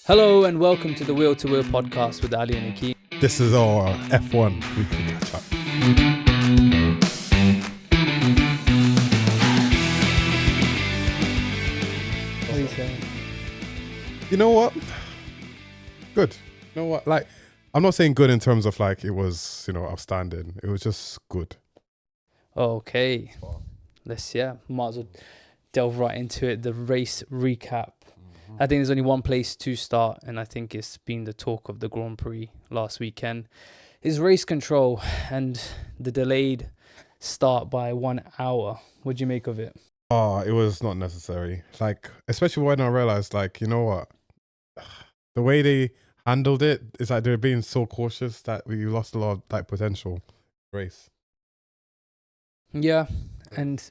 Hello and welcome to the Wheel to Wheel podcast with Ali and Akeem. This is our F1 weekly catch-up. What are you saying? You know what? Good. You know what? Like, I'm not saying good in terms of like it was, outstanding. It was just good. Okay. Might as well delve right into it. The race recap. I think there's only one place to start, and I think it's been the talk of the Grand Prix last weekend, is race control and the delayed start by 1 hour. What do you make of it? It was not necessary. Like, especially when I realized, like, you know what? The way they handled it is like they're being so cautious that we lost a lot of like potential race. Yeah, and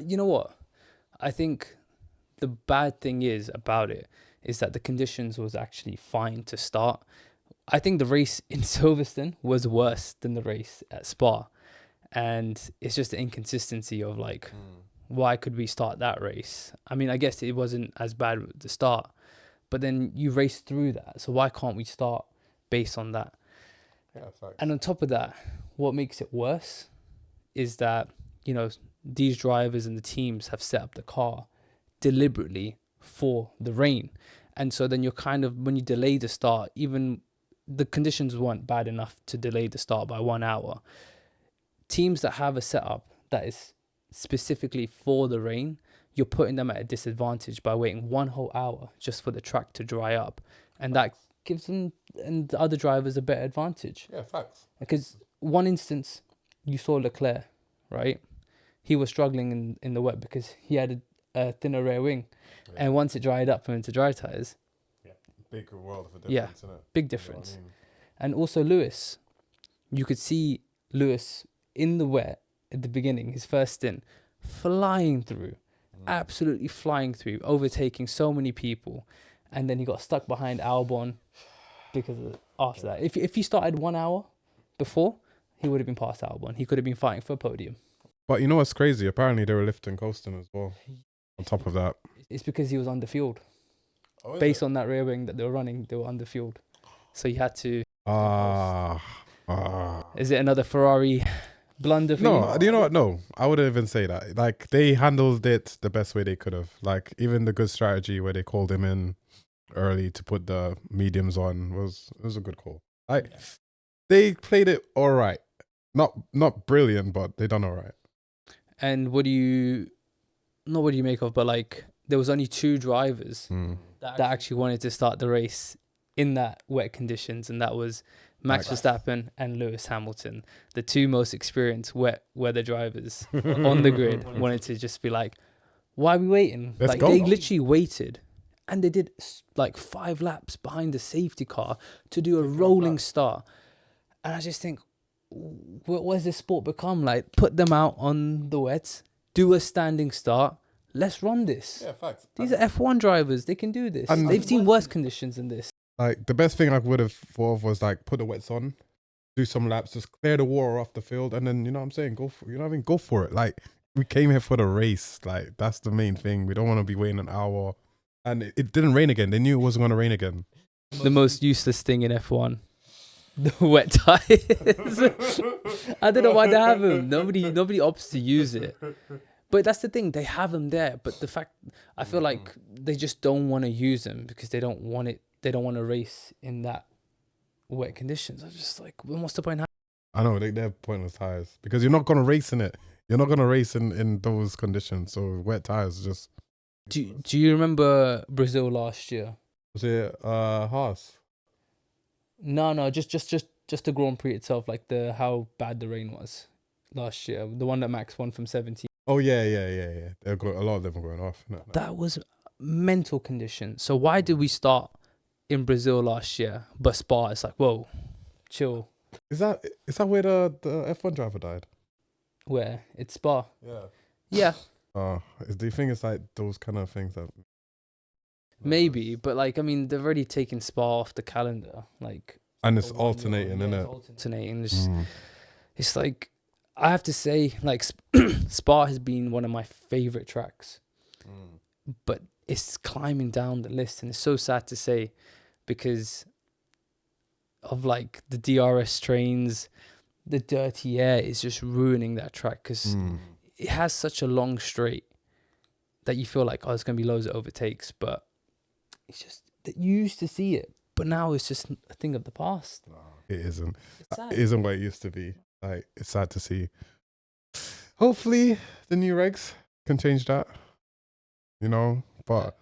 you know what? I think the bad thing about it is that the conditions was actually fine to start. I think the race in Silverstone was worse than the race at Spa. And it's just the inconsistency of like, why could we start that race? I mean, I guess it wasn't as bad at the start, but then you race through that. So why can't we start based on that? Yeah, facts. And on top of that, what makes it worse is that, these drivers and the teams have set up the car deliberately for the rain. And so then you're kind of, when you delay the start, even the conditions weren't bad enough to delay the start by 1 hour. Teams that have a setup that is specifically for the rain, you're putting them at a disadvantage by waiting 1 whole hour just for the track to dry up. And that gives them and the other drivers a better advantage. Yeah, facts. Because one instance, you saw Leclerc, right? He was struggling in the wet because he had a thinner rear wing. Yeah. And once it dried up and into dry tyres. Yeah, big world of a difference, isn't it? Big difference. You know what I mean? And also Lewis, you could see Lewis in the wet at the beginning, his first stint, flying through, absolutely flying through, overtaking so many people. And then he got stuck behind Albon because after that. If he started 1 hour before, he would have been past Albon. He could have been fighting for a podium. But you know what's crazy? Apparently they were lifting coasting as well. On top of that, it's because he was underfueled. Based on that rear wing that they were running, they were underfueled. So you had to. Is it another Ferrari blunder? No, you know what? No, I wouldn't even say that. Like they handled it the best way they could have. Like even the good strategy where they called him in early to put the mediums on was a good call. They played it all right. Not brilliant, but they done all right. And what do you make of, but like there was only 2 drivers that actually wanted to start the race in that wet conditions, and that was Max Verstappen and Lewis Hamilton, the 2 most experienced wet weather drivers on the grid. Wanted to just be like, why are we waiting? Let's go. They literally waited, and they did like 5 laps behind the safety car to do a rolling start. And I just think, what has this sport become? Like, put them out on the wets, do a standing start. Let's run this. Yeah, facts. These are F1 drivers. They can do this. And they've seen worse conditions than this. Like, the best thing I would have thought of was, like, put the wets on, do some laps, just clear the water off the field, and then, you know what I'm saying, go for it. Like, we came here for the race. Like, that's the main thing. We don't want to be waiting an hour. And it didn't rain again. They knew it wasn't going to rain again. The most useless thing in F1. The wet tires. I don't know why they have them. Nobody opts to use it. But that's the thing. They have them there. But the fact, I feel like they just don't want to use them because they don't want it. They don't want to race in that wet conditions. I'm just like, what's the point? I know they're pointless tires because you're not gonna race in it. You're not gonna race in those conditions. So wet tires just. Do you remember Brazil last year? Was it Haas? No, just the Grand Prix itself, like how bad the rain was last year. The one that Max won from 17. Oh yeah. A lot of them were going off. No. That was mental condition. So why did we start in Brazil last year? But Spa, it's like, whoa, chill. Is that where the F1 driver died? Where? It's Spa. Yeah. Do you think it's like those kind of things that? Maybe, but like, I mean, they've already taken Spa off the calendar, like. And it's alternating, isn't it? Alternating. It's like, I have to say, like, Spa has been one of my favorite tracks, but it's climbing down the list, and it's so sad to say, because of like the DRS trains, the dirty air is just ruining that track because it has such a long straight that you feel like, oh, it's going to be loads of overtakes, but it's just that you used to see it, but now it's just a thing of the past. No, it isn't. It's sad. It isn't what it used to be. Like, it's sad to see. Hopefully, the new regs can change that. You know, but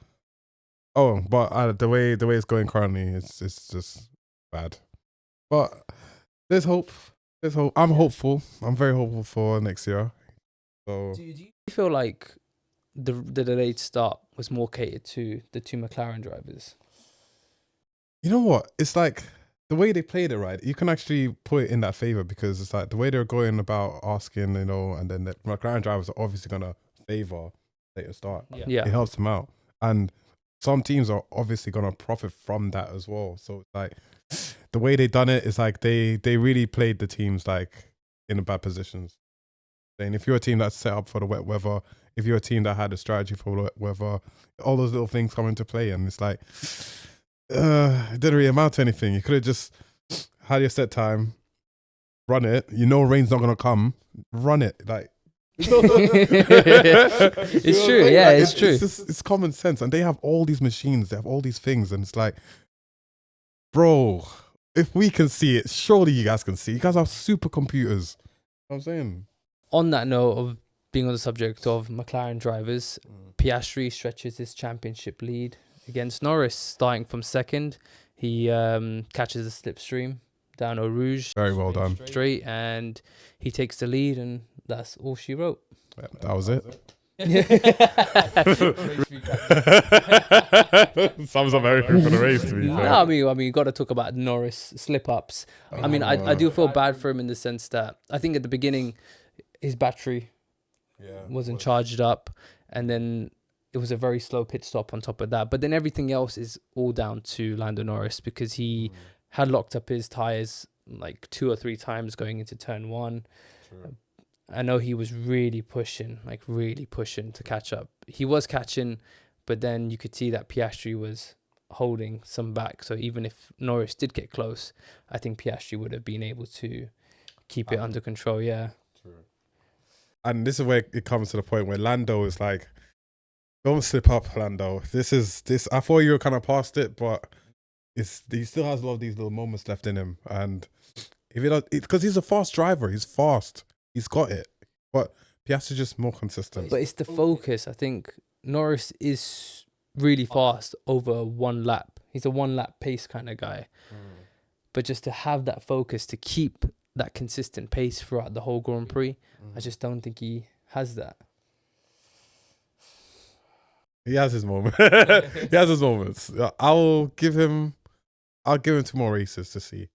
the way it's going currently, it's just bad. But there's hope. There's hope. I'm hopeful. I'm very hopeful for next year. So, Do you feel like the delayed start was more catered to the two McLaren drivers? you know what? It's like the way they played it, right? You can actually put it in that favor because it's like the way they're going about asking, you know, and then the McLaren drivers are obviously gonna favor later start. Yeah. It helps them out, and some teams are obviously gonna profit from that as well. So it's like the way they done it is like they really played the teams like in the bad positions. And if you're a team that's set up for the wet weather, if you're a team that had a strategy for the wet weather, all those little things come into play, and it's like it didn't really amount to anything. You could have just had your set time, run it. You know, rain's not gonna come. Run it, like. It's true. Yeah, it's true. It's common sense, and they have all these machines. They have all these things, and it's like, bro, if we can see it, surely you guys can see. You guys have supercomputers. You know what I'm saying. On that note of being on the subject of McLaren drivers, Piastri stretches his championship lead against Norris, starting from second. He catches a slipstream down Eau Rouge. Very well done. Straight, and he takes the lead, and that's all she wrote. Yeah, that was it. Sums up everything for the race, to be fair. No, I mean, you got to talk about Norris slip-ups. I mean, I do feel bad for him in the sense that I think at the beginning his battery wasn't charged up, and then it was a very slow pit stop on top of that. But then everything else is all down to Lando Norris because he had locked up his tires like 2 or 3 times going into turn 1. True. I know he was really pushing to catch up. He was catching, but then you could see that Piastri was holding some back. So even if Norris did get close, I think Piastri would have been able to keep it under control. Yeah. True. And this is where it comes to the point where Lando is like, don't slip up, Lando. This. I thought you were kind of past it, but he still has a lot of these little moments left in him. And if it because he's a fast driver, he's fast. He's got it, but Piastri's just more consistent. But it's the focus. I think Norris is really fast over 1 lap. He's a 1 lap pace kind of guy. But just to have that focus, to keep that consistent pace throughout the whole Grand Prix, I just don't think he has that. He has his moment. He has his moments. I'll give him 2 more races to see.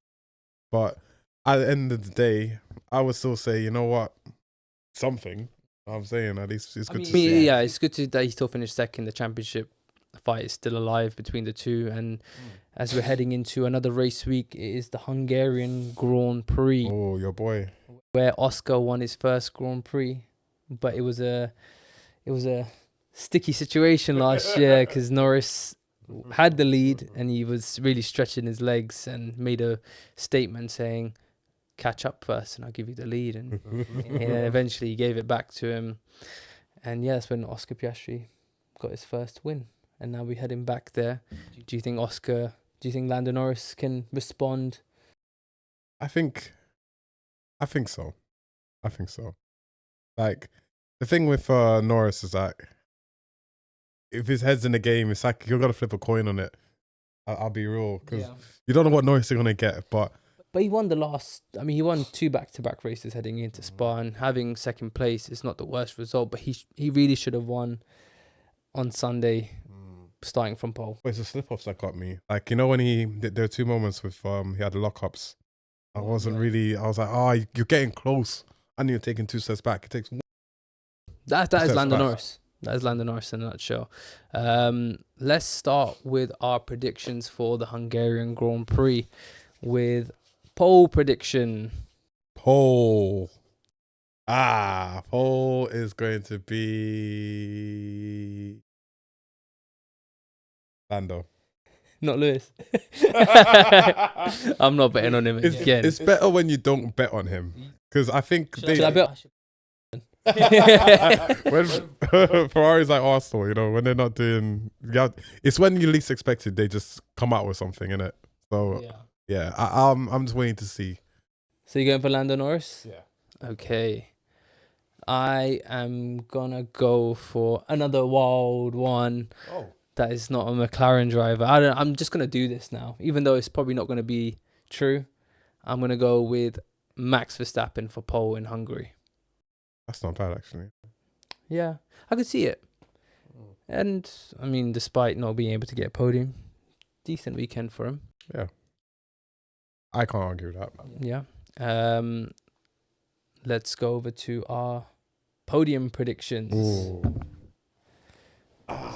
But at the end of the day, I would still say, you know what? Something. You know what I'm saying, at least it's good to see. Yeah, it's good that he still finished second. The championship fight is still alive between the two. And as we're heading into another race week, it is the Hungarian Grand Prix. Oh, your boy. Where Oscar won his first Grand Prix. But it was a sticky situation last year because Norris had the lead and he was really stretching his legs and made a statement saying, catch up first and I'll give you the lead. And eventually he gave it back to him. And yeah, that's when Oscar Piastri got his first win. And now we're heading back there. Do you think Lando Norris can respond? I think so. Like, the thing with Norris is that if his head's in the game, it's like you've got to flip a coin on it. I'll be real, because you don't know what Norris is going to get. But he won he won 2 back-to-back races heading into Spa, and having second place is not the worst result, but he really should have won on Sunday, starting from pole. It's the slip-ups that got me. Like, you know, when there were 2 moments with he had the lock-ups. I was like, you're getting close. And you're taking 2 steps back. It takes 1. That is Lando Norris. That is Lando Norris in a nutshell. Let's start with our predictions for the Hungarian Grand Prix with pole prediction. Pole is going to be Lando. Not Lewis. I'm not betting on him again. It's better when you don't bet on him because I think Should I bet? when Ferrari's like Arsenal, you know, when they're not doing, it's when you least expect it, they just come out with something in it. So yeah, I'm just waiting to see. So you're going for Lando Norris? Yeah. Okay. I am gonna go for another wild one. Oh. That is not a McLaren driver. I'm just gonna do this now, even though it's probably not gonna be true. I'm gonna go with Max Verstappen for pole in Hungary. That's not bad, actually. Yeah, I could see it. And I mean, despite not being able to get a podium, decent weekend for him. Yeah, I can't argue with that. Yeah. Let's go over to our podium predictions. Ooh.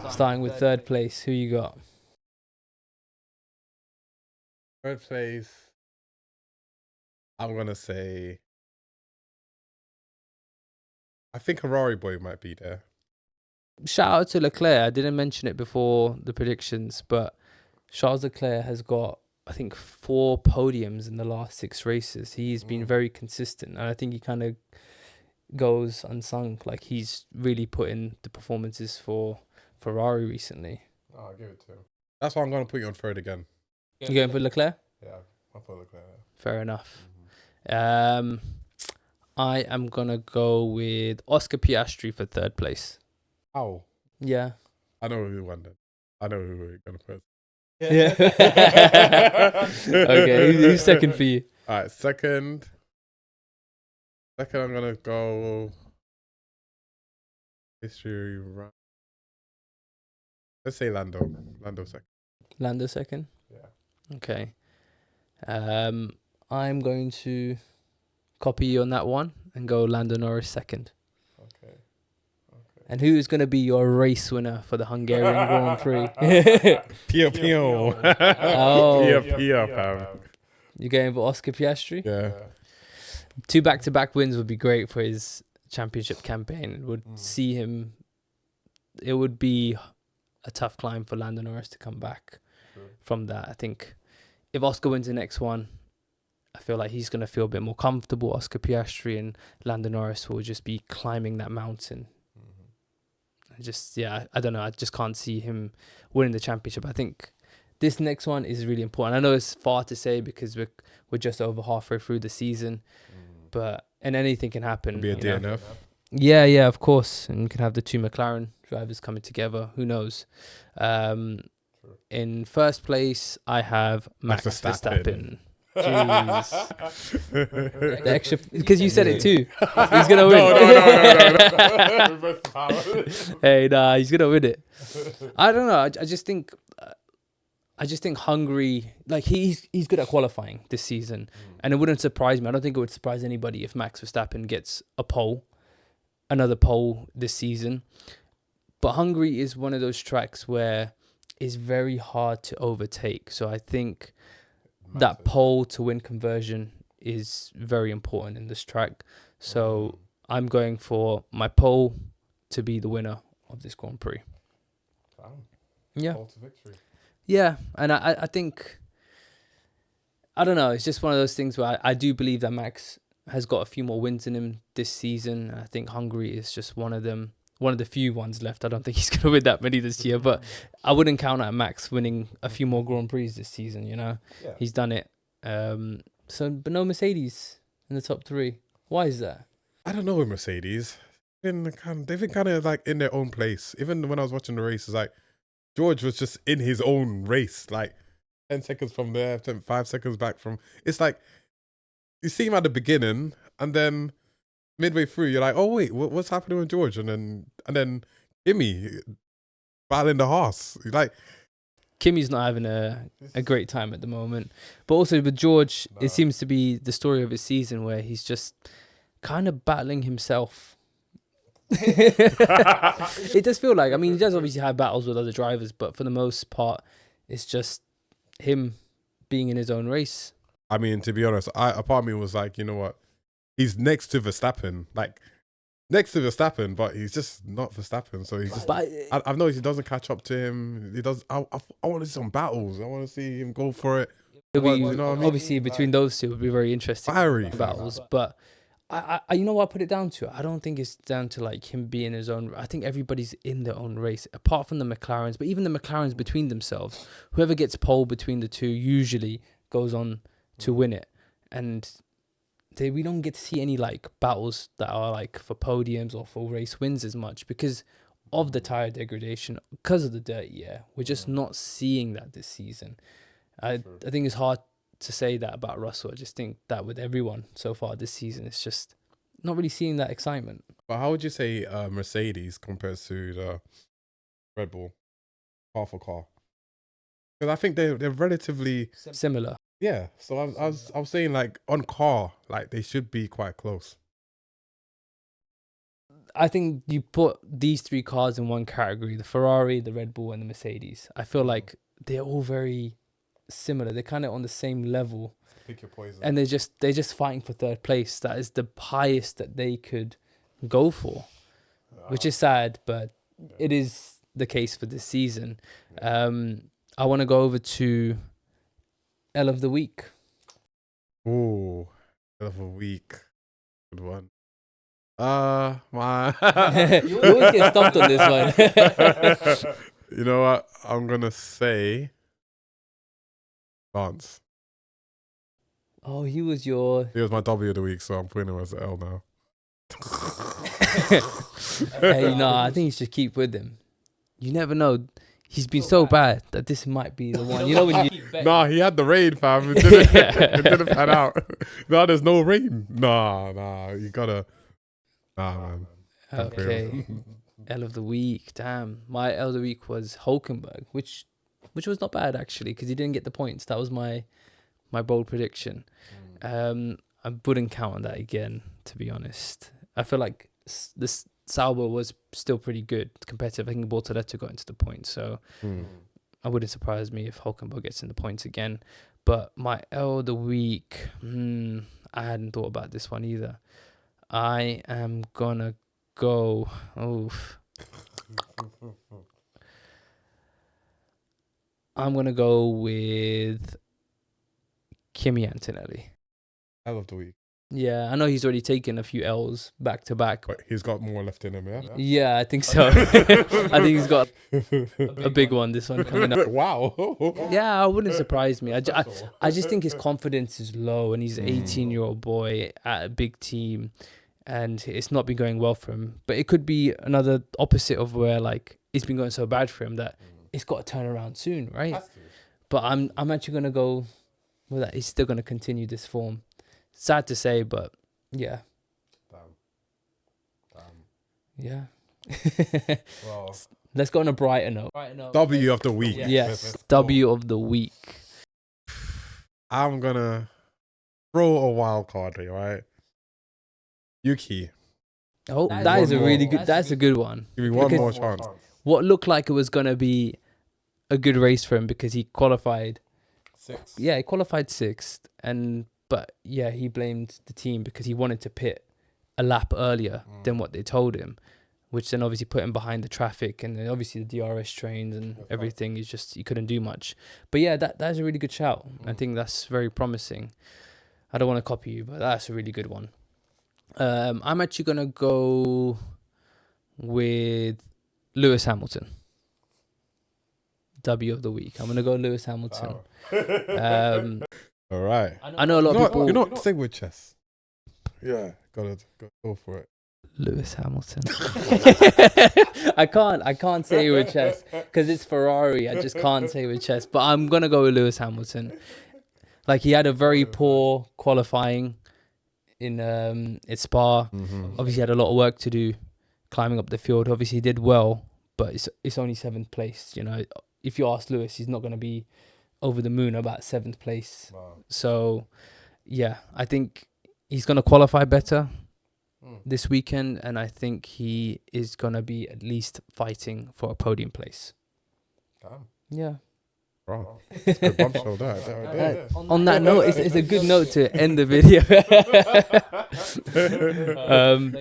Starting with third place, who you got? Third place, I'm gonna say, I think Ferrari boy might be there. Shout out to Leclerc. I didn't mention it before the predictions, but Charles Leclerc has got, I think, 4 podiums in the last 6 races. He's been very consistent, and I think he kind of goes unsung. Like, he's really put in the performances for Ferrari recently. Oh, I'll give it to him. That's why I'm going to put you on third again. You going for Leclerc? Yeah, I'll put Leclerc. Fair enough. I am going to go with Oscar Piastri for third place. Oh. Yeah. I know who won then. I know who we're going to put. Yeah. Okay, who's second for you? All right, second, I'm going to go history round. Let's say Lando. Lando second. Lando second? Yeah. Okay. I'm going to copy you on that one and go Lando Norris second. Okay. And who is going to be your race winner for the Hungarian Grand Prix? Pio Pio. Oh. Pio, fam. You're going for Oscar Piastri? Yeah. 2 back-to-back wins would be great for his championship campaign. It would see him. It would be a tough climb for Lando Norris to come back from that. I think if Oscar wins the next one, I feel like he's going to feel a bit more comfortable. Oscar Piastri and Lando Norris will just be climbing that mountain. I don't know. I just can't see him winning the championship. I think this next one is really important. I know it's far to say because we're just over halfway through the season, and anything can happen. It'll be a DNF. Yeah, of course. And you can have the 2 McLaren drivers coming together. Who knows? In first place, I have Max Verstappen. Jeez. The extra, because you said it too. He's gonna win. No. Hey, nah, he's gonna win it. I don't know. I just think Hungary, like he's good at qualifying this season, and it wouldn't surprise me. I don't think it would surprise anybody if Max Verstappen gets another pole this season. But Hungary is one of those tracks where it's very hard to overtake. So I think that pole to win conversion is very important in this track. So I'm going for my pole to be the winner of this Grand Prix. Wow. Yeah. Pole to victory. Yeah, and I think, I don't know, it's just one of those things where I do believe that Max has got a few more wins in him this season. I think Hungary is just one of them, one of the few ones left. I don't think he's going to win that many this year, but I wouldn't count out Max winning a few more Grand Prix this season, you know? Yeah. He's done it. But no Mercedes in the top 3. Why is that? I don't know with Mercedes. They've been kind of like in their own place. Even when I was watching the races, like George was just in his own race, like 10 seconds from there, 5 seconds back from. It's like you see him at the beginning, and then midway through, you're like, oh wait, what's happening with George? And then Kimi battling the horse. Like Kimi's not having a great time at the moment, but also with George, it seems to be the story of his season where he's just kind of battling himself. It does feel like, I mean, he does obviously have battles with other drivers, but for the most part, it's just him being in his own race. I mean, to be honest, a part of me was like, you know what? He's next to Verstappen. Like, next to Verstappen, but he's just not Verstappen. So he's just. But I've noticed he doesn't catch up to him. He does. I want to see some battles. I want to see him go for it. it'll be, You know what I mean? obviously between those two, it would be very interesting Fiery. battles. But I, you know what I put it down to? I don't think it's down to like him being his own. I think everybody's in their own race, apart from the McLarens. But even the McLarens between themselves, whoever gets pole between the two usually goes on to win it. And we don't get to see any like battles that are like for podiums or for race wins as much because of the tire degradation, because of the dirty air. We're just not seeing that this season. I think it's hard to say that about Russell. I just think that with everyone so far this season, it's just not really seeing that excitement. But how would you say Mercedes compares to the Red Bull car for car? Because I think they're relatively Similar. yeah. So I was saying like on car, like they should be quite close. I think you put these three cars in one category: the Ferrari, the Red Bull, and the Mercedes. I feel like they're all very similar. They're kind of on the same level. Pick your poison. And they're just fighting for third place. That is the highest that they could go for, which is sad, but it is the case for this season. I want to go over to L of the week. Ooh, of a week. Good one. My You always get stumped on this one. You know what? I'm gonna say Lance. Oh, he was your. He was my W of the week, so I'm putting him as an L now. Hey, no, I think you should keep with him. You never know. He's been so bad that this might be the one. You know when you. Nah, he had the rain, fam. It didn't pan out. No, there's no rain. Nah, you gotta. Nah, man. Okay. L of the week. Damn. My L of the week was Hulkenberg, which was not bad actually, because he didn't get the points. That was my bold prediction. I wouldn't count on that again, to be honest. I feel like this Sauber was still pretty good, competitive. I think Bortoleto got into the points, so I wouldn't surprise me if Hulkenberg gets in the points again. But my L of the week, I hadn't thought about this one either. I am gonna go. I'm gonna go with Kimi Antonelli. L of the week. Yeah, I know he's already taken a few L's back to back. But he's got more left in him, yeah? Yeah, I think so. I think he's got a big one, this one coming up. Wow. Yeah, it wouldn't surprise me. I just think his confidence is low, and he's an 18-year-old boy at a big team, and it's not been going well for him. But it could be another opposite of where like it's been going so bad for him that it's got to turn around soon, right? But I'm actually gonna go with that. He's still gonna continue this form. Sad to say, but yeah. Yeah. Well, let's go on a brighter note. W of the week. Yes, W of the week. I'm gonna throw a wild card here, right? Yuki. Oh, that is a really good. That's a good one. Give me one more chance. What looked like it was gonna be a good race for him because he qualified. Sixth. Yeah, he qualified sixth, but he blamed the team because he wanted to pit a lap earlier than what they told him, which then obviously put him behind the traffic, and then obviously the DRS trains and everything. He couldn't do much. But yeah, that's a really good shout. I think that's very promising. I don't want to copy you, but that's a really good one. I'm actually gonna go with Lewis Hamilton. W of the week. I'm gonna go Lewis Hamilton. All right. I know a lot of people. You know, sing with chess. Yeah, gotta go for it. Lewis Hamilton. I can't say it with chess because it's Ferrari. I just can't say it with chess. But I'm gonna go with Lewis Hamilton. Like he had a very poor qualifying in Spa. Obviously, he had a lot of work to do climbing up the field. Obviously, he did well, but it's only 7th place. You know, if you ask Lewis, he's not gonna be over the moon about 7th place. Wow. So, yeah, I think he's going to qualify better this weekend, and I think he is going to be at least fighting for a podium place. Damn. Yeah. Bro, it's a good bombshell that. On that note, it's a good note to end the video.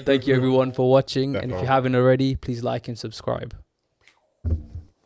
Thank you everyone for watching, and if you haven't already, please like and subscribe.